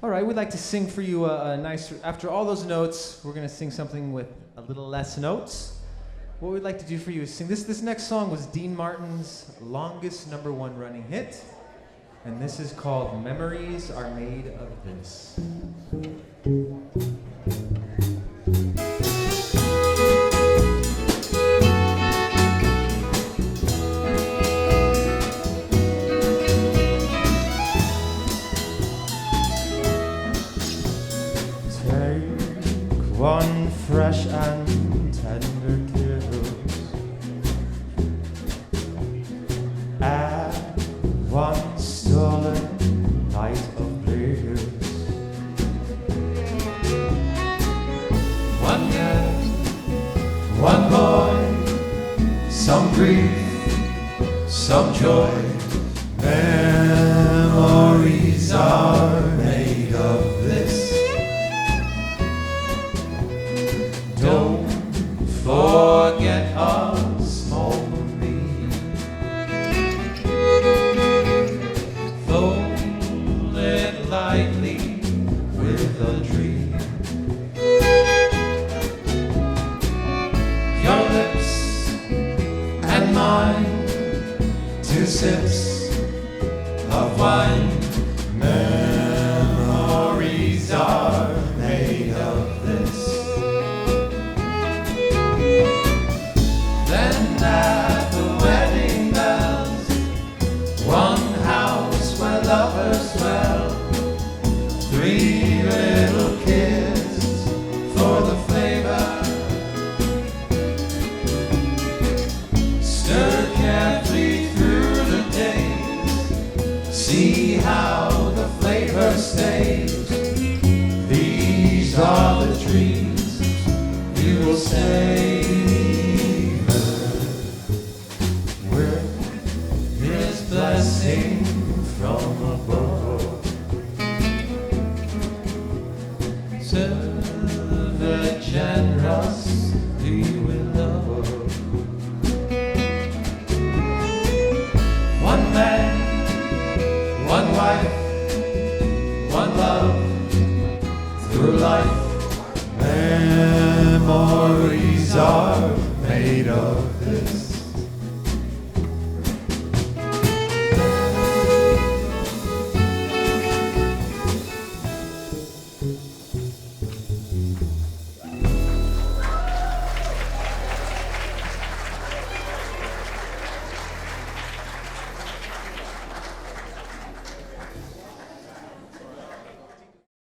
All right, we'd like to sing for you a nice, after all those notes, we're going to sing something with a little less notes. What we'd like to do for you is sing, this next song was Dean Martin's longest #1 running hit, and this is called Memories Are Made of This. One fresh and tender kiss, and one stolen night of bliss. One girl, one boy, some grief, some joy. Memories are made of this. Don't forget us only. Fold it lightly with a dream. Your lips and mine, 2 sips of wine. Memories are made of this. Then at the wedding bells, one house where lovers dwell, 3 little kids for the flavor. Stir carefully through the days, see how the flavor stays. These are the dreams you will save. Blessing from above, serve a generosity with love. One man, one wife, one love through life. Memories are made of